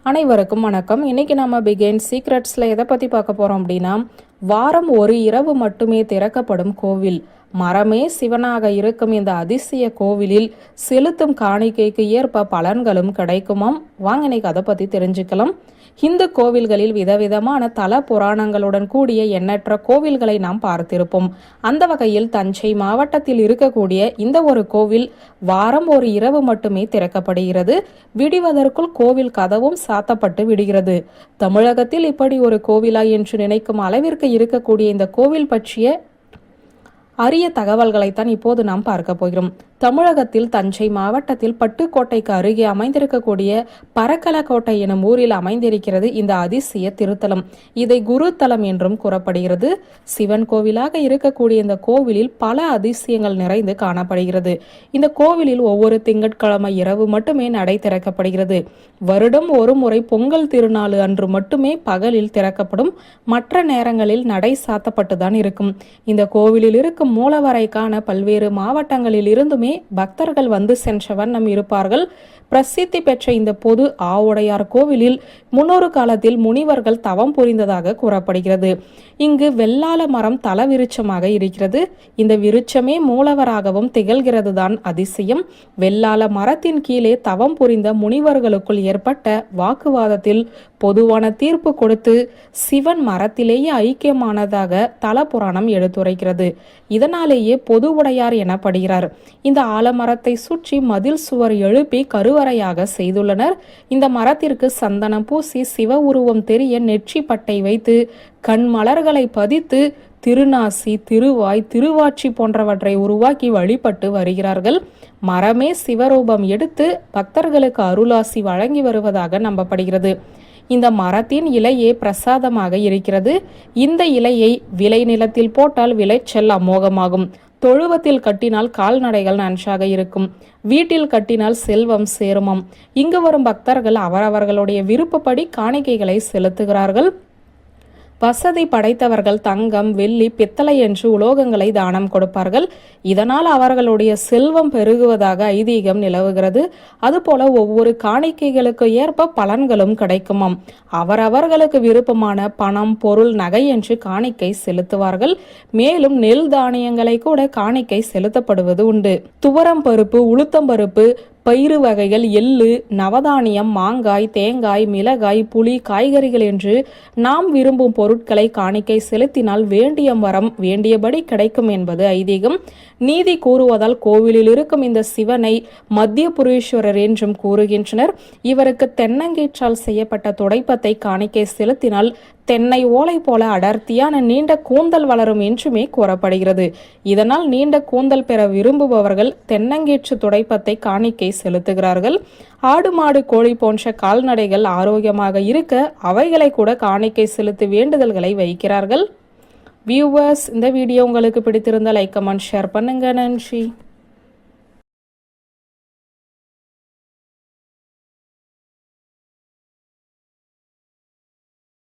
அனைவருக்கும் வணக்கம். இன்னைக்கு நம்ம பிகைன் சீக்ரெட்ஸ்ல எதை பத்தி பார்க்க போறோம் அப்படின்னா, வாரம் ஒரு இரவு மட்டுமே திறக்கப்படும் கோவில். மரமே சிவனாக இருக்கும் இந்த அதிசய கோவிலில் செலுத்தும் காணிக்கைக்கு ஏற்ப பலன்களும் கிடைக்குமாம். வாங்க இன்னைக்கு அதை பத்தி தெரிஞ்சுக்கலாம். இந்து கோவில்களில் விதவிதமான தல புராணங்களுடன் கூடிய எண்ணற்ற கோவில்களை நாம் பார்த்திருப்போம். அந்த வகையில் தஞ்சை மாவட்டத்தில் இருக்கக்கூடிய இந்த ஒரு கோவில் வாரம் ஒரு இரவு மட்டுமே திறக்கப்படுகிறது. விடிவதற்குள் கோவில் கதவும் சாத்தப்பட்டு விடுகிறது. தமிழகத்தில் இப்படி ஒரு கோவிலா என்று நினைக்கும் அளவிற்கு இருக்கக்கூடிய இந்த கோவில் பற்றிய அரிய தகவல்களைத்தான் இப்போது நாம் பார்க்க போகிறோம். தமிழகத்தில் தஞ்சை மாவட்டத்தில் பட்டுக்கோட்டைக்கு அருகே அமைந்திருக்கக்கூடிய பரக்கலக்கோட்டை எனும் ஊரில் அமைந்திருக்கிறது இந்த அதிசய திருத்தலம். இதை குருத்தலம் என்றும் கூறப்படுகிறது. சிவன் கோவிலாக இருக்கக்கூடிய இந்த கோவிலில் பல அதிசயங்கள் நிறைந்து காணப்படுகிறது. இந்த கோவிலில் ஒவ்வொரு திங்கட்கிழமை இரவு மட்டுமே நடை திறக்கப்படுகிறது. வருடம் ஒரு முறை பொங்கல் திருநாள் அன்று மட்டுமே பகலில் திறக்கப்படும். மற்ற நேரங்களில் நடை சாத்தப்பட்டுதான் இருக்கும். இந்த கோவிலில் இருக்கும் மூலவரைக்கான பல்வேறு மாவட்டங்களில் இருந்துமே பக்தர்கள் வந்து சென்ற வண்ணம் இருப்பார்கள். பிரசித்தி பெற்ற இந்த பொது ஆவுடையார் கோவிலில் முன்னொரு காலத்தில் முனிவர்கள் தவம் புரிந்ததாக கூறப்படுகிறது. இங்கு வெள்ளால மரம் தல விருட்சமாக இருக்கிறது. இந்த விருட்சமே மூலவராகவும் திகழ்கிறது தான் அதிசயம். வெள்ளால மரத்தின் கீழே தவம் புரிந்த முனிவர்களுக்குள் ஏற்பட்ட வாக்குவாதத்தில் பொதுவான தீர்ப்பு கொடுத்து சிவன் மரத்திலேயே ஐக்கியமானதாக தல புராணம் எடுத்துரைக்கிறது. இதனாலேயே பொது உடையார் எனப்படுகிறார். இந்த ஆலமரத்தை சுற்றி மதில் சுவர் எழுப்பி கருவறையாக செய்துள்ளனர். இந்த மரத்திற்கு சந்தனம் பூசி சிவ உருவம் தெரிய நெற்றி பட்டை வைத்து கண் மலர்களை பதித்து திருநாசி, திருவாய், திருவாட்சி போன்றவற்றை உருவாக்கி வழிபட்டு வருகிறார்கள். மரமே சிவரூபம் எடுத்து பக்தர்களுக்கு அருளாசி வழங்கி வருவதாக நம்பப்படுகிறது. இந்த மரத்தின் இலையே பிரசாதமாக இருக்கிறது. இந்த இலையை விளை நிலத்தில் போட்டால் விளைச்சல் அமோகமாகும். தொழுவத்தில் கட்டினால் கால்நடைகள் நன்றாக இருக்கும். வீட்டில் கட்டினால் செல்வம் சேருமாம். இங்கு வரும் பக்தர்கள் அவரவர்களுடைய விருப்பப்படி காணிக்கைகளை செலுத்துகிறார்கள். வசதி படைத்தவர்கள் தங்கம், வெள்ளி, பித்தளை என்று உலோகங்களை தானம் கொடுப்பார்கள். இதனால் அவர்களுடைய செல்வம் பெருகுவதாக ஐதீகம் நிலவுகிறது. அதுபோல ஒவ்வொரு காணிக்கைகளுக்கு ஏற்ப பலன்களும் கிடைக்குமாம். அவரவர்களுக்கு விருப்பமான பணம், பொருள், நகை என்று காணிக்கை செலுத்துவார்கள். மேலும் நெல் தானியங்களை கூட காணிக்கை செலுத்தப்படுவது உண்டு. துவரம் பருப்பு, உளுத்தம் பருப்பு, பயிறு வகைகள், எள்ளு, நவதானியம், மாங்காய், தேங்காய், மிளகாய், புளி, காய்கறிகள் என்று நாம் விரும்பும் பொருட்களை காணிக்கை செலுத்தினால் வேண்டிய வரம் வேண்டியபடி கிடைக்கும் என்பது ஐதீகம். நீதி கூறுவதால் கோவிலில் இருக்கும் இந்த சிவனை மத்திய புரீஸ்வரர் என்றும் கூறுகின்றனர். இவருக்கு தென்னங்கீற்றால் செய்யப்பட்ட துடைப்பத்தை காணிக்கை செலுத்தினால் தென்னை ஓலை போல அடர்த்தியான நீண்ட கூந்தல் வளரும் என்றுமே கூறப்படுகிறது. இதனால் நீண்ட கூந்தல் பெற விரும்புபவர்கள் தென்னங்கீற்று துடைப்பத்தை காணிக்கை செலுத்துகிறார்கள். ஆடு, மாடு, கோழி போன்ற கால்நடைகள் ஆரோக்கியமாக இருக்க அவைகளை கூட காணிக்கை செலுத்தி வேண்டுதல்களை வைக்கிறார்கள். வியூவர்ஸ், இந்த வீடியோ உங்களுக்கு பிடித்திருந்தால் லைக், கமெண்ட், ஷேர் பண்ணுங்க. நன்றி.